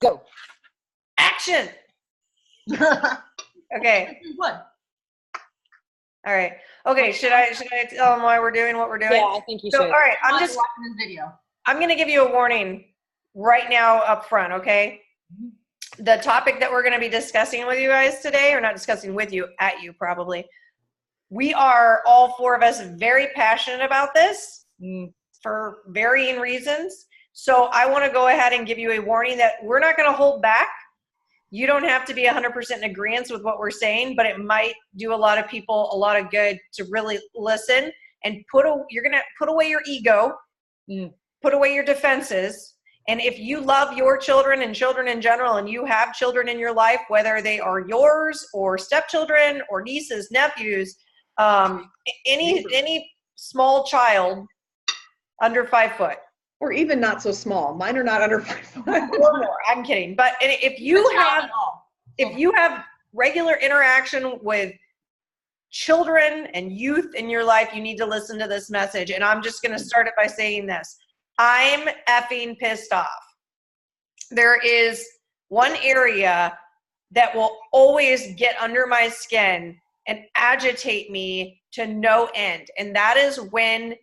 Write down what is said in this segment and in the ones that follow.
Go. Action. Okay. What? All right. Okay. Should I tell them why we're doing what we're doing? Yeah, I think you should. All right. I'm just watching this video. I'm going to give you a warning right now up front. Okay. The topic that we're going to be discussing with you guys today, or not discussing with you, at you probably. We are, all four of us, very passionate about this for varying reasons. So I want to go ahead and give you a warning that we're not going to hold back. You don't have to be 100% in agreement with what we're saying, but it might do a lot of people a lot of good to really listen and you're going to put away your ego, put away your defenses. And if you love your children and children in general, and you have children in your life, whether they are yours or stepchildren or nieces, nephews, any small child under 5 foot. Or even not so small. Mine are not under 5 foot. Or more. I'm kidding. But if you have regular interaction with children and youth in your life, you need to listen to this message. And I'm just going to start it by saying this. I'm effing pissed off. There is one area that will always get under my skin and agitate me to no end. And that is when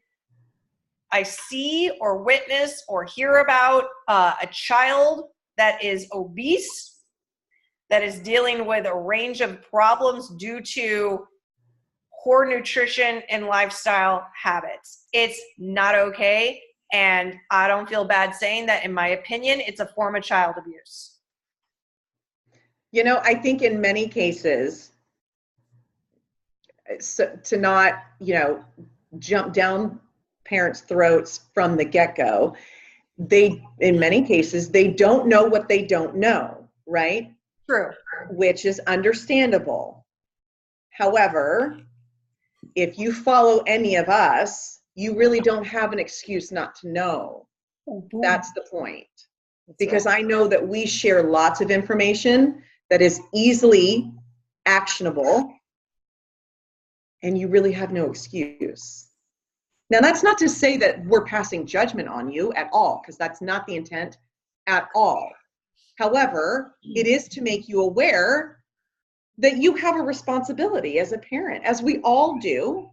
I see or witness or hear about a child that is obese, that is dealing with a range of problems due to poor nutrition and lifestyle habits. It's not okay. And I don't feel bad saying that. In my opinion, it's a form of child abuse. You know, I think in many cases, to not, jump down parents' throats from the get-go, in many cases, they don't know what they don't know, right? True. Which is understandable. However, if you follow any of us, you really don't have an excuse not to know. That's the point. Because I know that we share lots of information that is easily actionable, and you really have no excuse. Now, that's not to say that we're passing judgment on you at all, because that's not the intent at all. However, it is to make you aware that you have a responsibility as a parent, as we all do,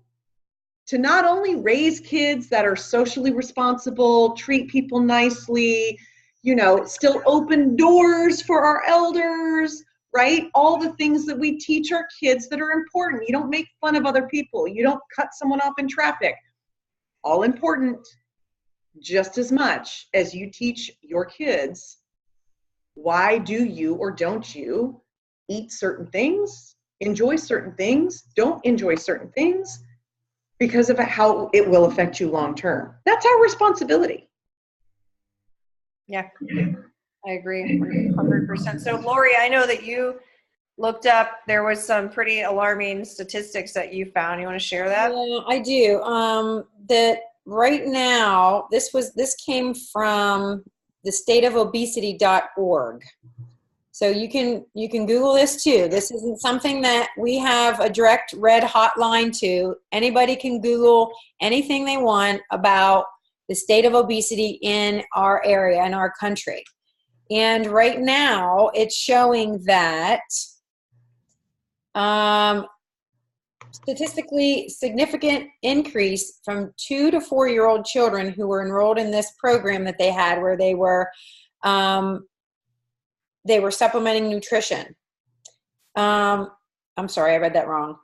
to not only raise kids that are socially responsible, treat people nicely, still open doors for our elders, right? All the things that we teach our kids that are important. You don't make fun of other people. You don't cut someone off in traffic. All important, just as much as you teach your kids, why do you or don't you eat certain things, enjoy certain things, don't enjoy certain things, because of how it will affect you long term. That's our responsibility. Yeah, I agree 100%. So Lori, I know that you looked up, there was some pretty alarming statistics that you found. You want to share that? Yeah, I do. That right now, this came from the stateofobesity.org. So you can Google this too. This isn't something that we have a direct red hotline to. Anybody can Google anything they want about the state of obesity in our area, in our country. And right now it's showing that statistically significant increase from 2 to 4 year old children who were enrolled in this program that they had, where they were supplementing nutrition. I'm sorry, I read that wrong.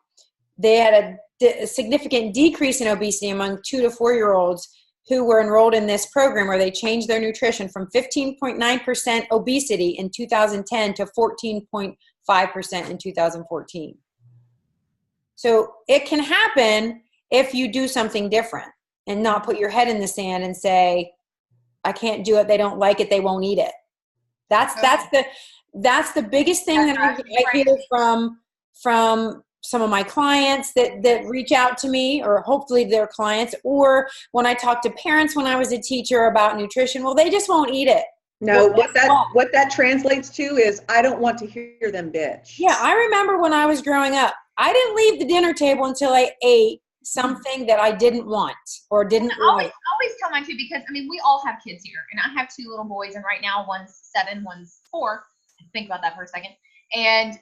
They had a significant decrease in obesity among 2 to 4 year olds who were enrolled in this program, where they changed their nutrition from 15.9% obesity in 2010 to 14.5% in 2014. So it can happen if you do something different and not put your head in the sand and say, I can't do it, they don't like it, they won't eat it. That's the biggest thing that I hear from some of my clients that reach out to me, or hopefully their clients, or when I talk to parents when I was a teacher about nutrition, well, they just won't eat it. No, what that translates to is, I don't want to hear them bitch. Yeah, I remember when I was growing up, I didn't leave the dinner table until I ate something that I didn't want or didn't like. Always tell mine too, because I mean, we all have kids here, and I have 2 little boys, and right now one's 7, one's 4. Think about that for a second. And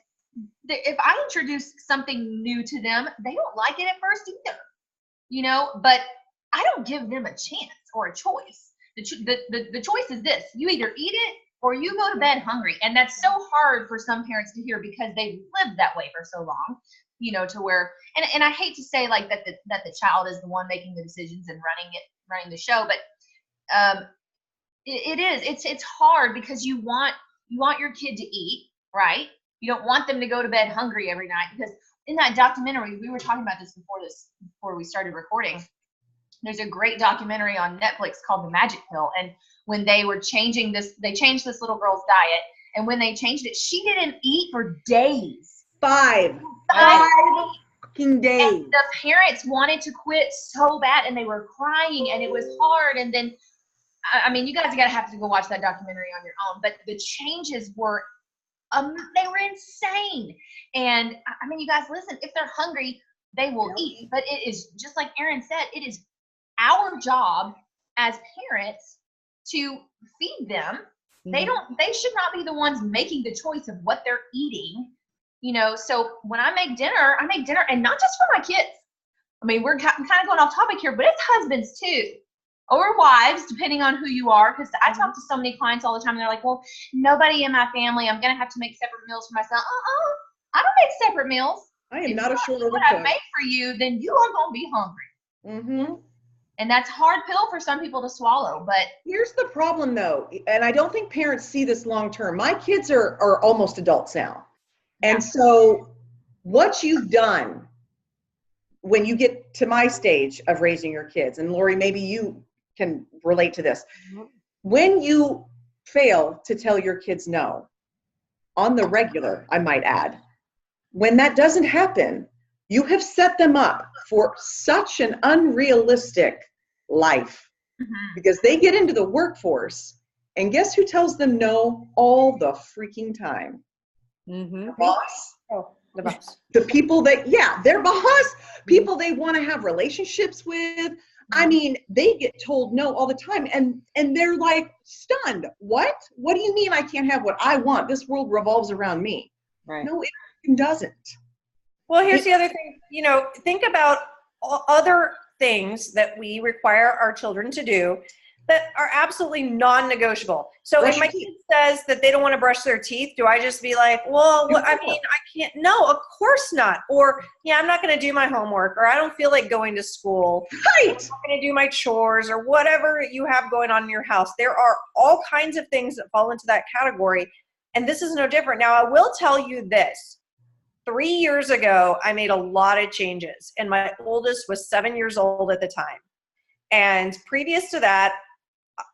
if I introduce something new to them, they don't like it at first either, you know, but I don't give them a chance or a choice. The choice is this: you either eat it or you go to bed hungry. And that's so hard for some parents to hear because they've lived that way for so long, you know, to where, and I hate to say like that the child is the one making the decisions and running the show, but it's hard because you want your kid to eat, right? You don't want them to go to bed hungry every night, because in that documentary, we were talking about this before we started recording. There's a great documentary on Netflix called The Magic Pill. And when they were changing this, they changed this little girl's diet. And when they changed it, she didn't eat for days. 5 fucking days. And the parents wanted to quit so bad, and they were crying, and it was hard. And then, I mean, you guys have to go watch that documentary on your own. But the changes were, they were insane. And I mean, you guys, listen, if they're hungry, they will eat. But it is, just like Erin said, it is our job as parents to feed them. Mm-hmm. They should not be the ones making the choice of what they're eating, you know. So when I make dinner, and not just for my kids. I mean, we're kind of going off topic here, but it's husbands too, or wives, depending on who you are. Because I talk to so many clients all the time, and they're like, well, nobody in my family, I'm going to have to make separate meals for myself. I don't make separate meals. I am not a short what I make for you, then you are going to be hungry. Mm-hmm. And that's a hard pill for some people to swallow. But here's the problem, though, and I don't think parents see this long term. My kids are almost adults now. And so what you've done when you get to my stage of raising your kids, and Lori, maybe you can relate to this. When you fail to tell your kids no, on the regular, I might add, when that doesn't happen, you have set them up for such an unrealistic life, because they get into the workforce, and guess who tells them no all the freaking time? The boss. Oh, the boss. The people that, their boss, people they want to have relationships with. I mean, they get told no all the time, and they're like stunned. What do you mean I can't have what I want? This world revolves around me. Right. No, it doesn't. Well, here's the other thing, you know, think about other things that we require our children to do that are absolutely non-negotiable. So if my kid says that they don't want to brush their teeth, do I just be like, well, I mean, I can't, no, of course not. Or, I'm not going to do my homework, or I don't feel like going to school. Right. I'm not going to do my chores, or whatever you have going on in your house. There are all kinds of things that fall into that category. And this is no different. Now, I will tell you this. 3 years ago, I made a lot of changes, and my oldest was 7 years old at the time. And previous to that,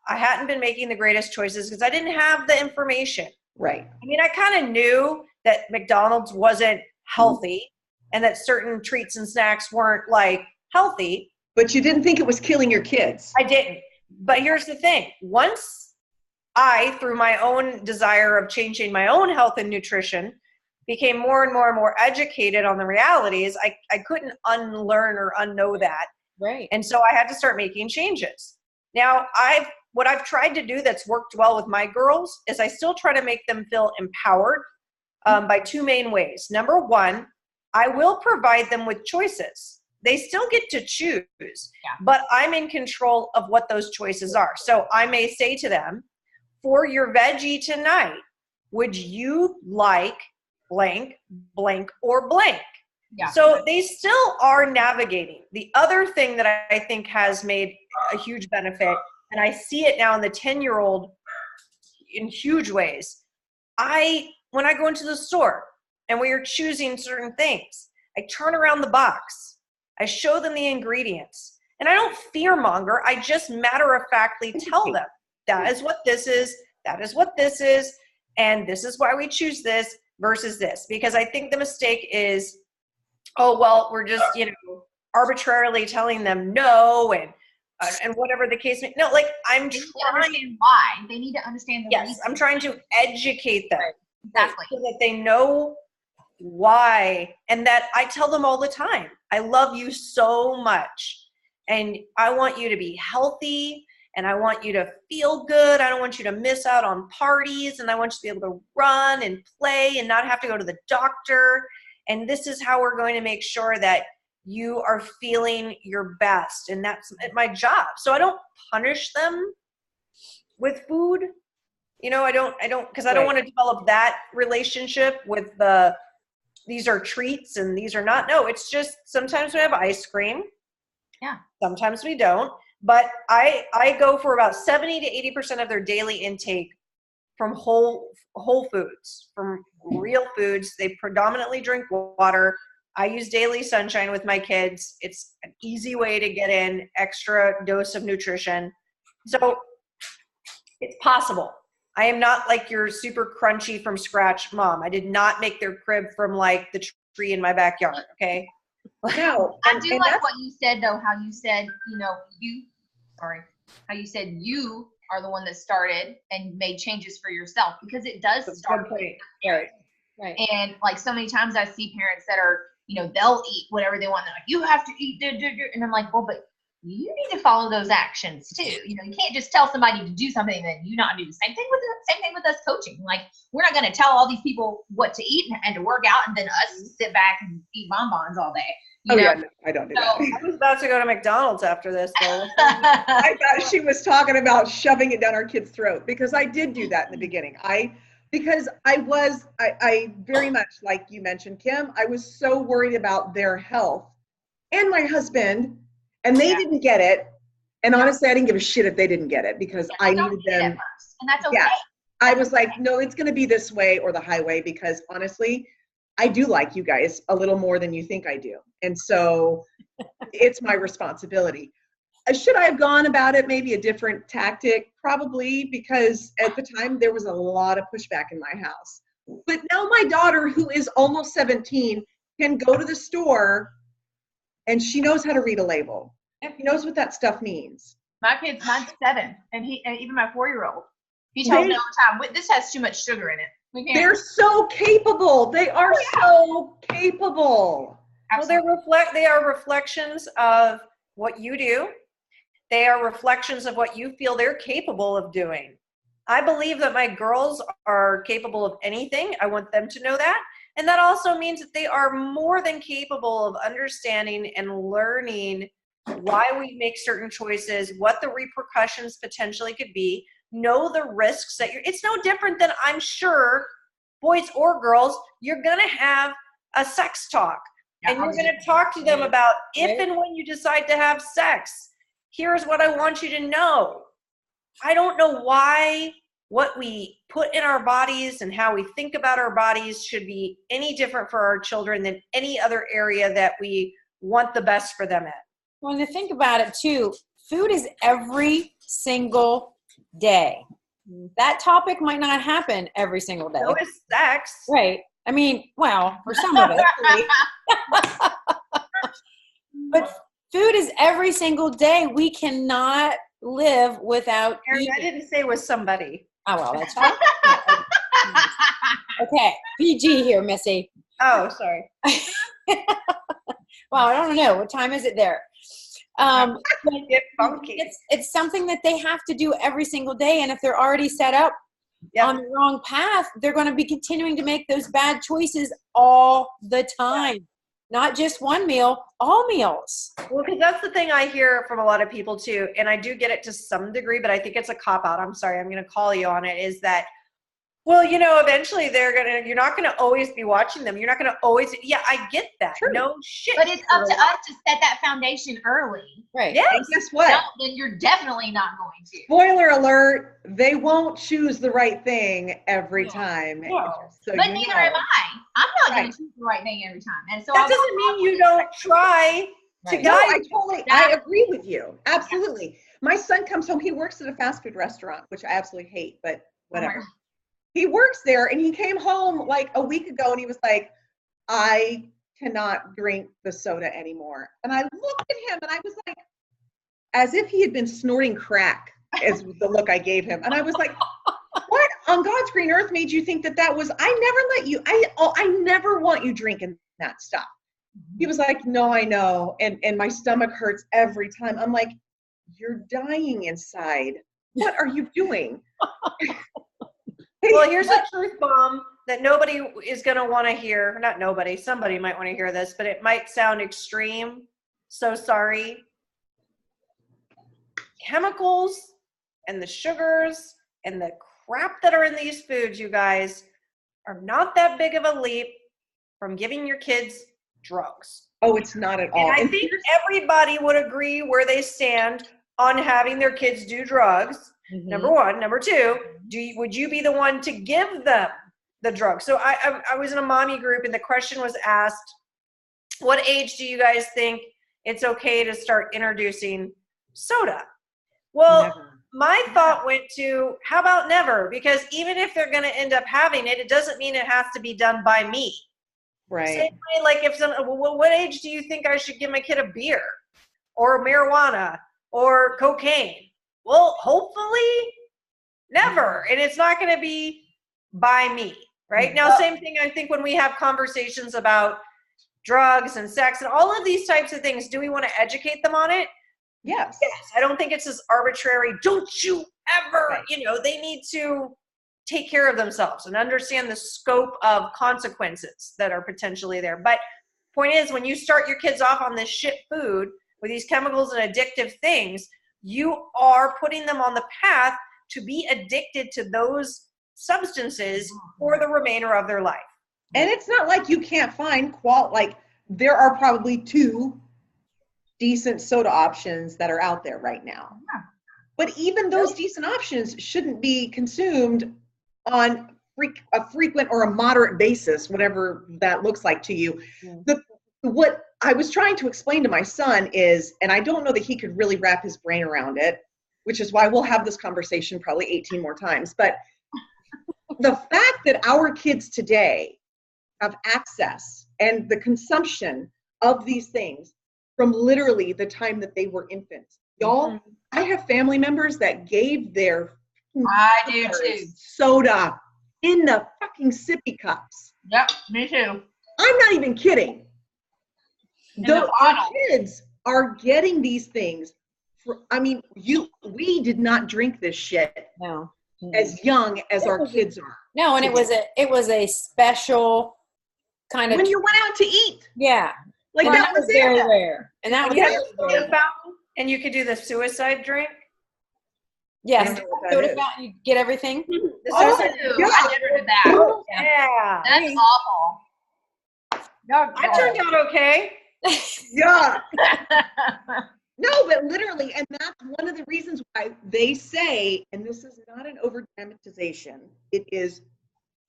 I hadn't been making the greatest choices because I didn't have the information. Right. I mean, I kind of knew that McDonald's wasn't healthy and that certain treats and snacks weren't like healthy. But you didn't think it was killing your kids. I didn't. But here's the thing. Once I, through my own desire of changing my own health and nutrition, became more and more and more educated on the realities, I couldn't unlearn or unknow that. Right. And so I had to start making changes. Now, what I've tried to do that's worked well with my girls is I still try to make them feel empowered by 2 main ways. Number 1, I will provide them with choices. They still get to choose, but I'm in control of what those choices are. So I may say to them, for your veggie tonight, would you like blank, blank, or blank? Yeah. So they still are navigating. The other thing that I think has made a huge benefit, and I see it now in the 10-year-old in huge ways. When I go into the store and we are choosing certain things, I turn around the box. I show them the ingredients. And I don't fearmonger. I just matter-of-factly tell them, that is what this is, that is what this is, and this is why we choose this versus this. Because I think the mistake is, oh, well, we're just, arbitrarily telling them no and whatever the case may be. No, like I'm trying. Why? They need to understand the reason. I'm trying to educate them. Right. Exactly. So that they know why, and that I tell them all the time, I love you so much and I want you to be healthy and I want you to feel good. I don't want you to miss out on parties, and I want you to be able to run and play and not have to go to the doctor. And this is how we're going to make sure that you are feeling your best. And that's my job. So I don't punish them with food. You know, I don't, because I don't want to develop that relationship with these are treats and these are not. No, it's just sometimes we have ice cream. Yeah. Sometimes we don't. But I go for about 70 to 80% of their daily intake from whole foods, from real foods. They predominantly drink water. I use Daily Sunshine with my kids. It's an easy way to get in extra dose of nutrition. So it's possible. I am not like your super crunchy from scratch mom. I did not make their crib from like the tree in my backyard. Okay. No. I do like what you said though, how you said, how you said you are the one that started and made changes for yourself, because it does start with parents. Right. And like so many times I see parents that are, they'll eat whatever they want. They're like, you have to eat, and I'm like, well, but you need to follow those actions too. You can't just tell somebody to do something and then you not do the same thing with us coaching. Like, we're not going to tell all these people what to eat and to work out and then us sit back and eat bonbons all day. Yeah, no, I don't do that. I was about to go to McDonald's after this, though. I thought she was talking about shoving it down our kid's throat, because I did do that in the beginning. Because I very much, like you mentioned, Kim, I was so worried about their health and my husband, and they didn't get it. And honestly, I didn't give a shit if they didn't get it, because I needed them. And that's okay. Yeah, I was like, no, it's going to be this way or the highway, because honestly, I do like you guys a little more than you think I do. And so it's my responsibility. Should I have gone about it maybe a different tactic? Probably, because at the time there was a lot of pushback in my house. But now my daughter, who is almost 17, can go to the store and she knows how to read a label. She knows what that stuff means. Mine's 7, and even my 4-year-old, he tells me all the time, this has too much sugar in it. They're so capable. They are so capable. Absolutely. Well, they are reflections of what you do. They are reflections of what you feel they're capable of doing. I believe that my girls are capable of anything. I want them to know that. And that also means that they are more than capable of understanding and learning why we make certain choices, what the repercussions potentially could be, know the risks that it's no different than, I'm sure, boys or girls, you're going to have a sex talk. And you're going to talk to them about if and when you decide to have sex. Here's what I want you to know. I don't know why what we put in our bodies and how we think about our bodies should be any different for our children than any other area that we want the best for them in. When you think about it too, food is every single day. That topic might not happen every single day. So is sex. Right. I mean, well, for some of it. But food is every single day. We cannot live without eating. I didn't say with somebody. Oh, well, that's fine. Okay. PG here, Missy. Oh, sorry. Well, I don't know. What time is it there? Get funky. It's something that they have to do every single day. And if they're already set up on the wrong path, they're going to be continuing to make those bad choices all the time. Not just one meal, all meals. Well, because that's the thing I hear from a lot of people too, and I do get it to some degree, but I think it's a cop-out. I'm sorry, I'm going to call you on it, is that, well, eventually you're not going to always be watching them. You're not going to always, I get that. True. No shit. But it's up to us to set that foundation early. Right. Yes. And guess what? No, then you're definitely not going to. Spoiler alert, they won't choose the right thing every time. No. So But neither am I. I'm not going Right. to choose the right thing every time. And so That doesn't mean you don't try to Right. No, guide. I agree with you. Absolutely. My son comes home, he works at a fast food restaurant, which I absolutely hate, but whatever. He works there, and he came home like a week ago and he was like, I cannot drink the soda anymore. And I looked at him and I was like, as if he had been snorting crack is the look I gave him. And I was like, What on God's green earth made you think that that was, I never let you, I never want you drinking that stuff. He was like, no, I know. And my stomach hurts every time. I'm like, you're dying inside. What are you doing? Well, here's a truth bomb that nobody is going to want to hear. Not nobody. Somebody might want to hear this, but it might sound extreme. So sorry. Chemicals and the sugars and the crap that are in these foods, you guys, are not that big of a leap from giving your kids drugs. Oh, it's not at all. And I think everybody would agree where they stand on having their kids do drugs. Mm-hmm. Number one. Number two, would you be the one to give them the drug? So I was in a mommy group and the question was asked, what age do you guys think it's okay to start introducing soda? Well, Never. My thought went to, how about never? Because even if they're going to end up having it, it doesn't mean it has to be done by me. Right. Same way, like if what age do you think I should give my kid a beer or marijuana or cocaine? Well, hopefully never. And it's not going to be by me, right? Now, same thing, I think when we have conversations about drugs and sex and all of these types of things, do we want to educate them on it? Yes. Yes. I don't think it's this arbitrary, don't you ever, they need to take care of themselves and understand the scope of consequences that are potentially there. But point is, when you start your kids off on this shit food with these chemicals and addictive things, you are putting them on the path to be addicted to those substances for the remainder of their life. And it's not like you can't find there are probably 2 decent soda options that are out there right now. Yeah. But even those decent options shouldn't be consumed on a frequent or a moderate basis, whatever that looks like to you. What I was trying to explain to my son is, and I don't know that he could really wrap his brain around it, which is why we'll have this conversation probably 18 more times. But the fact that our kids today have access and the consumption of these things from literally the time that they were infants. Y'all, I have family members that gave their soda in the fucking sippy cups. Yep, me too. I'm not even kidding. Our kids are getting these things. We did not drink this shit as young as our kids are. No, and it was a special kind of when you went out to eat. Yeah. Like that was very rare. And that was the fountain, and you could do the suicide drink. Yes. Soda fountain, you get everything. I never did that. Yeah. That's awful. No, I turned out okay. Yeah. No, but literally, and that's one of the reasons why they say, and this is not an over-dramatization, it is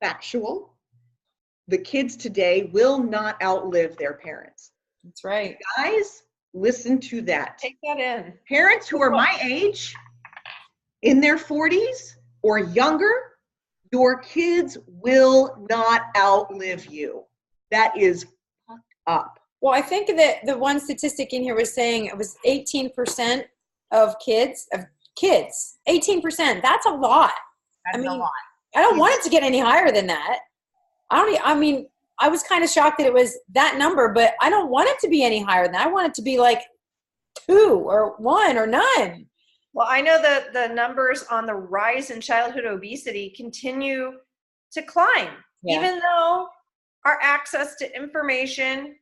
factual. The kids today will not outlive their parents. That's right. Guys, listen to that. Take that in. Parents who are my age, in their 40s or younger, your kids will not outlive you. That is fucked up. Well, I think that the one statistic in here was saying it was 18% of kids, 18%. That's a lot. That's a lot. I don't want it to get any higher than that. I was kind of shocked that it was that number, but I don't want it to be any higher than that. I want it to be like 2 or 1 or none. Well, I know that the numbers on the rise in childhood obesity continue to climb, even though our access to information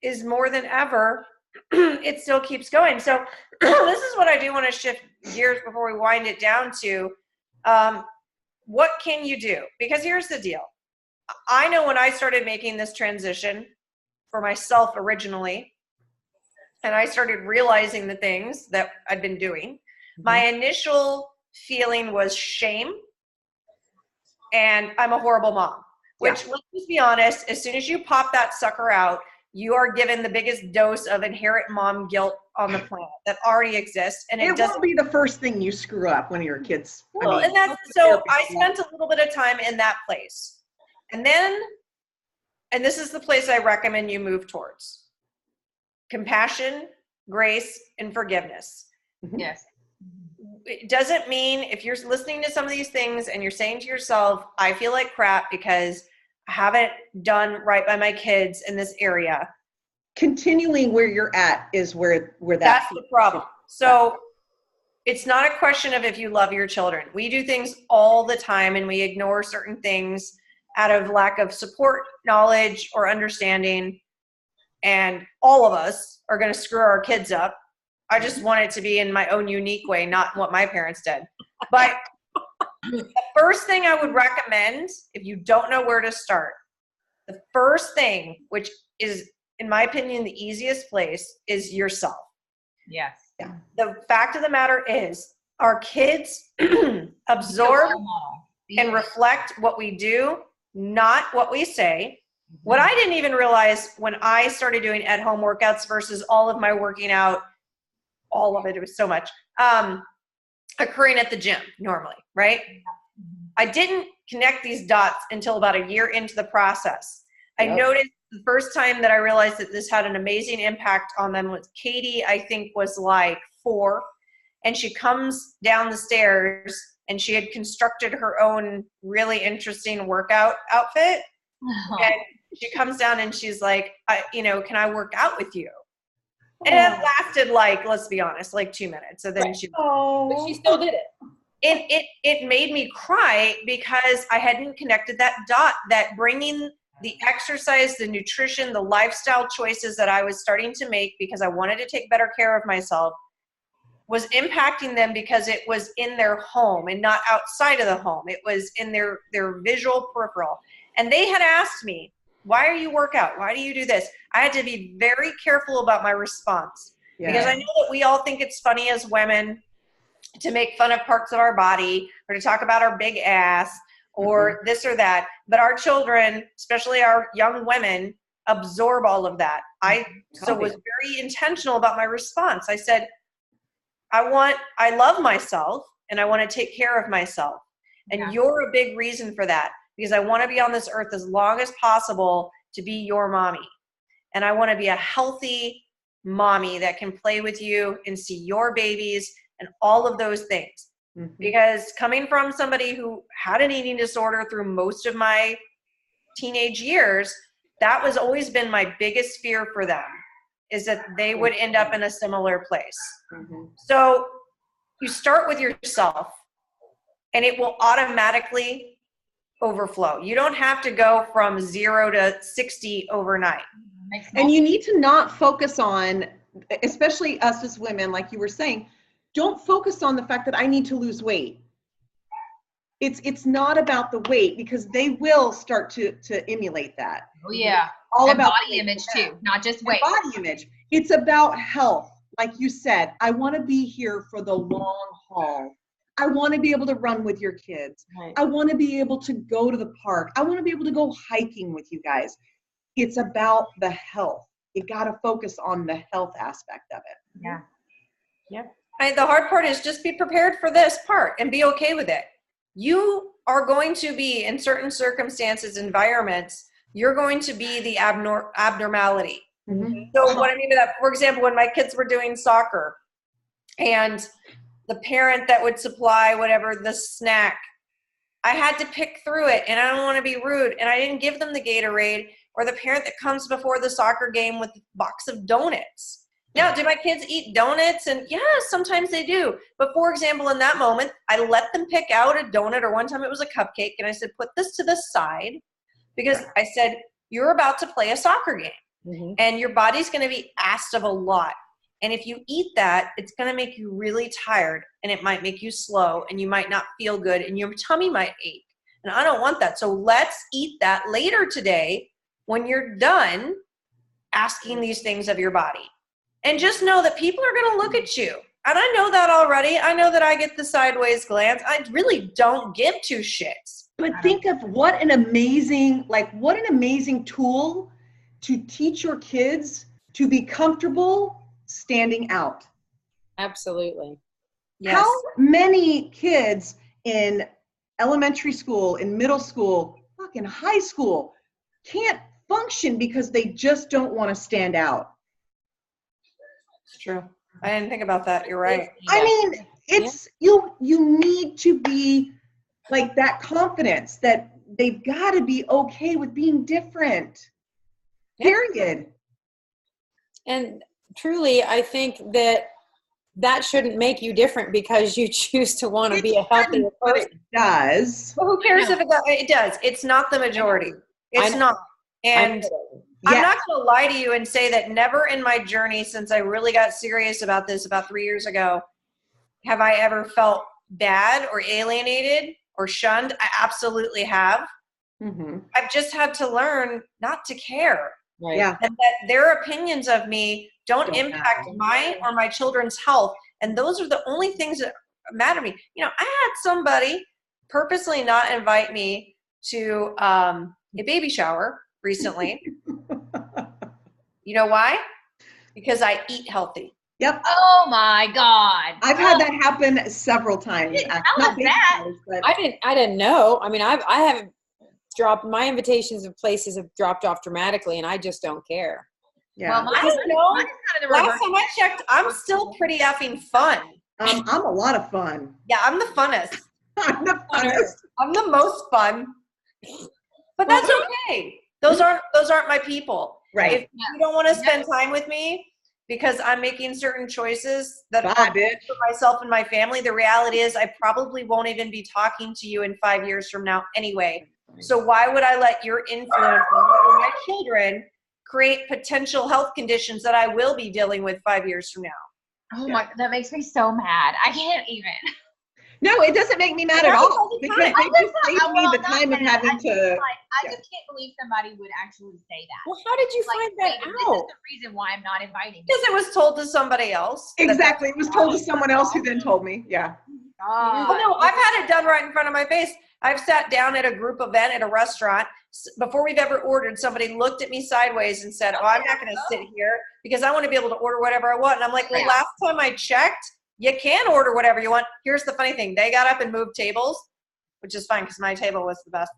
is more than ever, it still keeps going. So this is what I do want to shift gears before we wind it down to, what can you do? Because here's the deal. I know when I started making this transition for myself originally, and I started realizing the things that I'd been doing, my initial feeling was shame and I'm a horrible mom, which, let's just be honest, as soon as you pop that sucker out, you are given the biggest dose of inherent mom guilt on the planet that already exists. And it won't be the first thing you screw up when you're kids. Well, I spent a little bit of time in that place. And then, and this is the place I recommend you move towards: compassion, grace, and forgiveness. Yes. it doesn't mean if you're listening to some of these things and you're saying to yourself, I feel like crap because I haven't done right by my kids in this area. Continuing where you're at is where that's the problem. So it's not a question of if you love your children. We do things all the time and we ignore certain things out of lack of support, knowledge, or understanding. And all of us are going to screw our kids up. I just want it to be in my own unique way, not what my parents did. But the first thing I would recommend, if you don't know where to start, the first thing, which is, in my opinion, the easiest place, is yourself. Yes. Yeah. The fact of the matter is, our kids absorb and reflect what we do, not what we say. What I didn't even realize when I started doing at-home workouts versus all of my working out, all of it was so much, occurring at the gym normally, right? I didn't connect these dots until about a year into the process. I noticed the first time that I realized that this had an amazing impact on them was Katie, I think was like 4, and she comes down the stairs and she had constructed her own really interesting workout outfit. And she comes down and she's like, can I work out with you? And it lasted let's be honest, 2 minutes. So then but she still did it. It made me cry because I hadn't connected that dot, that bringing the exercise, the nutrition, the lifestyle choices that I was starting to make because I wanted to take better care of myself was impacting them because it was in their home and not outside of the home. It was in their visual peripheral. And they had asked me, why are you work out? Why do you do this? I had to be very careful about my response because I know that we all think it's funny as women to make fun of parts of our body or to talk about our big ass or this or that. But our children, especially our young women, absorb all of that. I was very intentional about my response. I said, I love myself and I want to take care of myself. And you're a big reason for that because I want to be on this earth as long as possible to be your mommy. And I want to be a healthy mommy that can play with you and see your babies and all of those things. Because coming from somebody who had an eating disorder through most of my teenage years, that was always been my biggest fear for them, is that they would end up in a similar place. So you start with yourself and it will automatically overflow. You don't have to go from 0 to 60 overnight. And you need to not focus on, especially us as women, like you were saying, don't focus on the fact that I need to lose weight. It's not about the weight because they will start to emulate that. Oh yeah. All and about body image too, not just weight. Body image. It's about health. Like you said, I want to be here for the long haul. I want to be able to run with your kids. Right. I want to be able to go to the park. I want to be able to go hiking with you guys. It's about the health. You got to focus on the health aspect of it. Yeah. Yep. The hard part is just be prepared for this part and be okay with it. You are going to be, in certain circumstances, environments, you're going to be the abnormality. So what I mean by that, for example, when my kids were doing soccer and the parent that would supply whatever the snack, I had to pick through it and I don't want to be rude. And I didn't give them the Gatorade, or the parent that comes before the soccer game with a box of donuts. Now, do my kids eat donuts? And yeah, sometimes they do. But for example, in that moment, I let them pick out a donut, or one time it was a cupcake. And I said, put this to the side because I said, you're about to play a soccer game and your body's going to be asked of a lot. And if you eat that, it's going to make you really tired and it might make you slow and you might not feel good and your tummy might ache. And I don't want that. So let's eat that later today when you're done asking these things of your body. And just know that people are going to look at you. And I know that already. I know that I get the sideways glance. I really don't give two shits. But think of what an amazing tool to teach your kids to be comfortable standing out. Absolutely. Yes. How many kids in elementary school, in middle school, fucking high school can't function because they just don't want to stand out? It's true. I didn't think about that. You're right. I mean, it's, you need to be like that confidence that they've got to be okay with being different. Period. And truly, I think that shouldn't make you different because you choose to want to be a healthier person. It does. Well, who cares if it does? It's not the majority. It's not. And I'm not going to lie to you and say that never in my journey since I really got serious about this about 3 years ago have I ever felt bad or alienated or shunned. I absolutely have. Mm-hmm. I've just had to learn not to care. Right. Yeah. And that their opinions of me don't impact my or my children's health. And those are the only things that matter to me. You know, I had somebody purposely not invite me to a baby shower recently. You know why? Because I eat healthy. Yep. Oh my God. I've had that happen several times. Not that. But I didn't know. I mean, I haven't dropped, my invitations of places have dropped off dramatically, and I just don't care. Yeah. Well, last time I checked, I'm still pretty effing fun. I'm a lot of fun. Yeah, I'm the funnest. I'm the funnest. I'm the most fun. But that's okay. Those aren't my people. Right. If you don't want to spend time with me because I'm making certain choices that are for myself and my family, the reality is I probably won't even be talking to you in 5 years from now anyway. So why would I let your influence on my children create potential health conditions that I will be dealing with 5 years from now? Oh my, that makes me so mad. I can't even. No, it doesn't make me mad at all because they just save me the time of having to. I just can't believe somebody would actually say that. Well, how did you find that out? This is the reason why I'm not inviting you. Because it was told to somebody else. Exactly. It was told to someone else who then told me. Yeah. Well, no, I've had it done right in front of my face. I've sat down at a group event at a restaurant. Before we've ever ordered, somebody looked at me sideways and said, "Oh, I'm not going to sit here because I want to be able to order whatever I want." And I'm like, well, last time I checked, you can order whatever you want. Here's the funny thing. They got up and moved tables, which is fine because my table was the best.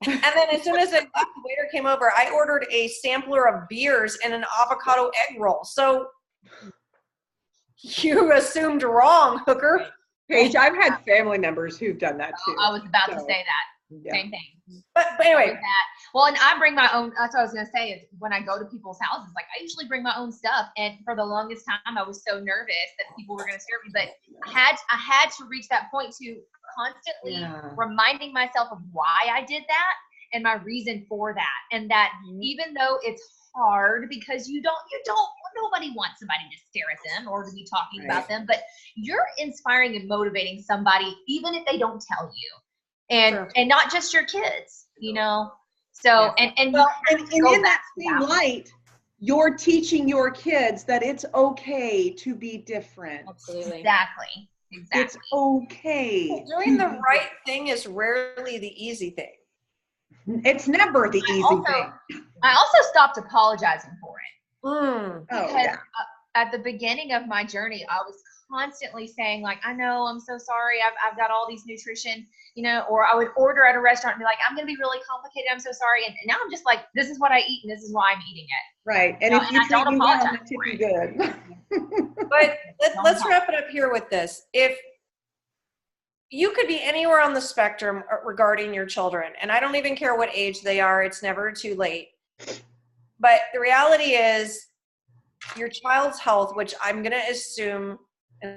And then as soon as the waiter came over, I ordered a sampler of beers and an avocado egg roll. So you assumed wrong, hooker. Paige, I've had family members who've done that too. I was about to say that. Yeah. Same thing. But anyway. Well, and I bring my own, that's what I was going to say, is when I go to people's houses, like I usually bring my own stuff. And for the longest time, I was so nervous that people were going to serve me. But I had to reach that point to constantly reminding myself of why I did that and my reason for that. And that even though it's hard because nobody wants somebody to stare at them or to be talking about them, but you're inspiring and motivating somebody, even if they don't tell you. And not just your kids, you know. So and in that same light, you're teaching your kids that it's okay to be different. Absolutely. Exactly. It's okay. Doing the right thing is rarely the easy thing. It's never the easy thing. I also stopped apologizing for it. Because at the beginning of my journey, I was constantly saying, like, I know, I'm so sorry, I've got all these nutrition, you know, or I would order at a restaurant and be like, I'm going to be really complicated, I'm so sorry. And now I'm just like, this is what I eat and this is why I'm eating it. Right. And if you treat me well, I'm going to tip you good. But let's wrap it up here with this. If you could be anywhere on the spectrum regarding your children, and I don't even care what age they are, it's never too late. But the reality is your child's health, which I'm going to assume,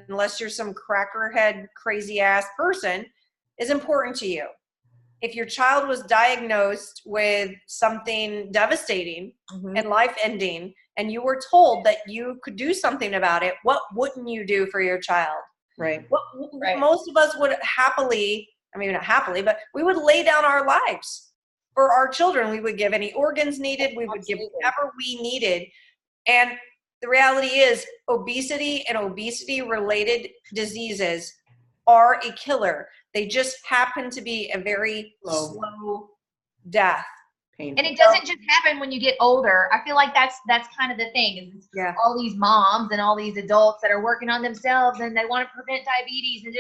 unless you're some crackerhead, crazy ass person, is important to you. If your child was diagnosed with something devastating and life ending, and you were told that you could do something about it, what wouldn't you do for your child? Right. Most of us would happily, I mean, not happily, but we would lay down our lives for our children. We would give any organs needed. We would give whatever we needed. And the reality is obesity and obesity-related diseases are a killer. They just happen to be a very slow death. Painful. And it doesn't just happen when you get older. I feel like that's kind of the thing. Is all these moms and all these adults that are working on themselves and they want to prevent diabetes and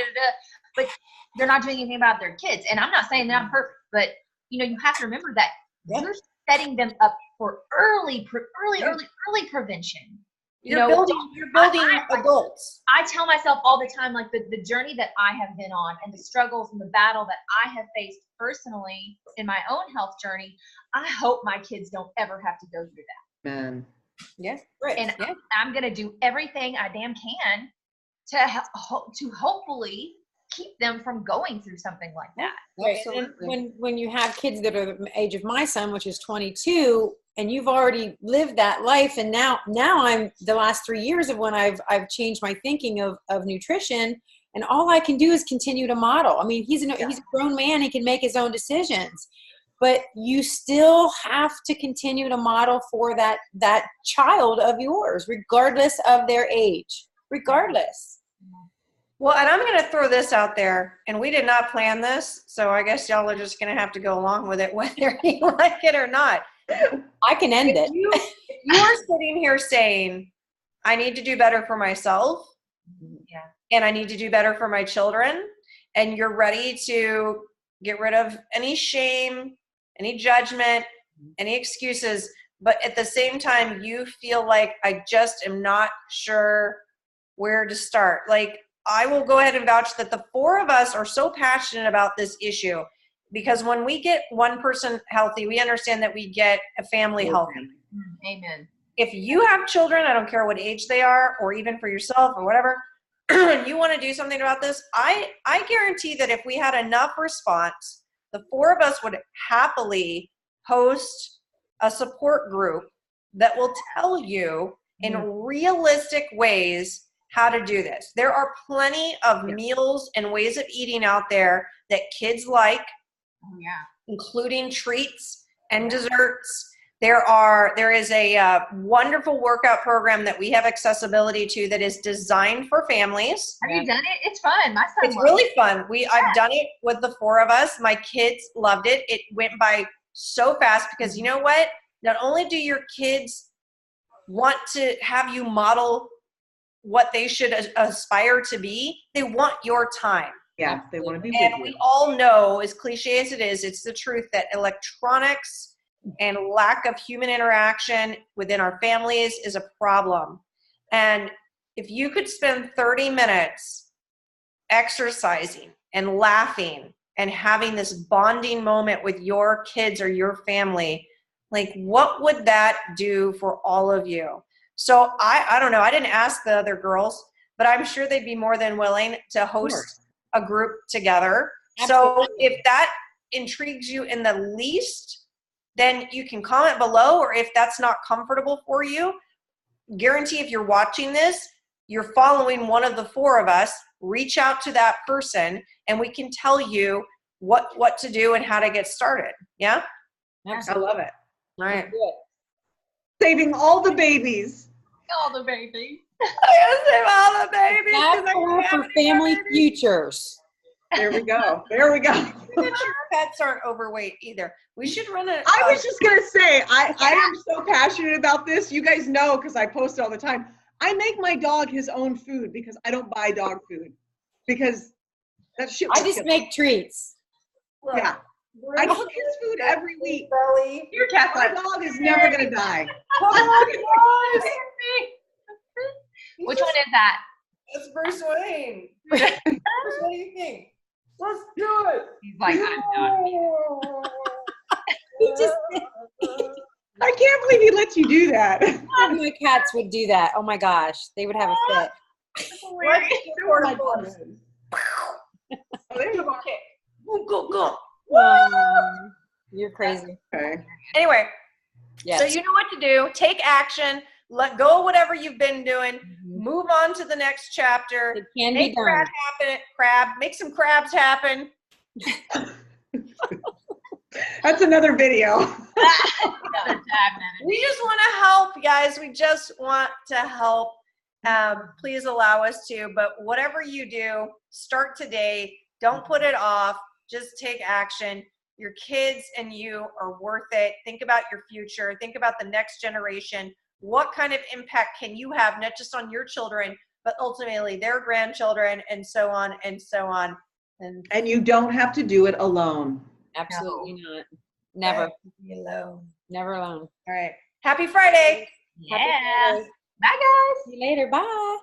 but they're not doing anything about their kids. And I'm not saying they're not perfect, but you know, you have to remember that you're setting them up for early prevention. You're building adults. I tell myself all the time, like the journey that I have been on and the struggles and the battle that I have faced personally in my own health journey, I hope my kids don't ever have to go through that. Man. Yes, right. And I'm going to do everything I damn can to hopefully keep them from going through something like that. Right. And when you have kids that are the age of my son, which is 22, and you've already lived that life, and now I'm the last 3 years of when I've changed my thinking of nutrition, and all I can do is continue to model. I mean, he's a grown man; he can make his own decisions, but you still have to continue to model for that child of yours, regardless of their age, regardless. Well, and I'm going to throw this out there, and we did not plan this, so I guess y'all are just going to have to go along with it, whether you like it or not. I can end it. If you are sitting here saying, I need to do better for myself, and I need to do better for my children, and you're ready to get rid of any shame, any judgment, any excuses, but at the same time, you feel like I just am not sure where to start. Like, I will go ahead and vouch that the four of us are so passionate about this issue, because when we get one person healthy, we understand that we get a family healthy. Amen. If you have children, I don't care what age they are, or even for yourself or whatever, and you want to do something about this, I guarantee that if we had enough response, the four of us would happily host a support group that will tell you in realistic ways how to do this. There are plenty of meals and ways of eating out there that kids like, including treats and desserts. There is a wonderful workout program that we have accessibility to that is designed for families. Have you done it? It's fun. My son It's really fun. I've done it with the four of us. My kids loved it. It went by so fast because you know what? Not only do your kids want to have you model what they should aspire to be, they want your time. Yeah, they want to be with and you. We all know, as cliche as it is, it's the truth that electronics and lack of human interaction within our families is a problem. And if you could spend 30 minutes exercising and laughing and having this bonding moment with your kids or your family, like, what would that do for all of you? So I don't know. I didn't ask the other girls, but I'm sure they'd be more than willing to host a group together. Absolutely. So if that intrigues you in the least, then you can comment below, or if that's not comfortable for you, guarantee if you're watching this, you're following one of the four of us, reach out to that person and we can tell you what to do and how to get started. Yeah? Absolutely. I love it. All right. Saving all the babies. All the babies. I gotta save all the babies. That's for family futures. There we go. There we go. Your pets aren't overweight either. We should run a. I was just gonna say, I am so passionate about this. You guys know, because I post all the time. I make my dog his own food because I don't buy dog food, because that shit. I just make treats. Yeah. I cook his food every week. Your My dog is never gonna die. Which one is that? It's Bruce Wayne. Bruce, what do you think? Let's do it. He's like, I'm done. He just. I can't believe he lets you do that. My cats would do that. Oh my gosh, they would have a fit. Go. You're crazy. Okay. Anyway, Yes. so you know what to do. Take action. Let go of whatever you've been doing. Move on to the next chapter. It can Make be done. Make some crabs happen. That's another video. We just want to help, guys. We just want to help. Please allow us to. But whatever you do, start today. Don't put it off. Just take action. Your kids and you are worth it. Think about your future. Think about the next generation. What kind of impact can you have, not just on your children, but ultimately their grandchildren, and so on and so on. And you don't have to do it alone. Absolutely not. Never. Be alone. Never alone. All right. Happy Friday. Yeah. Happy Friday. Bye, guys. See you later. Bye.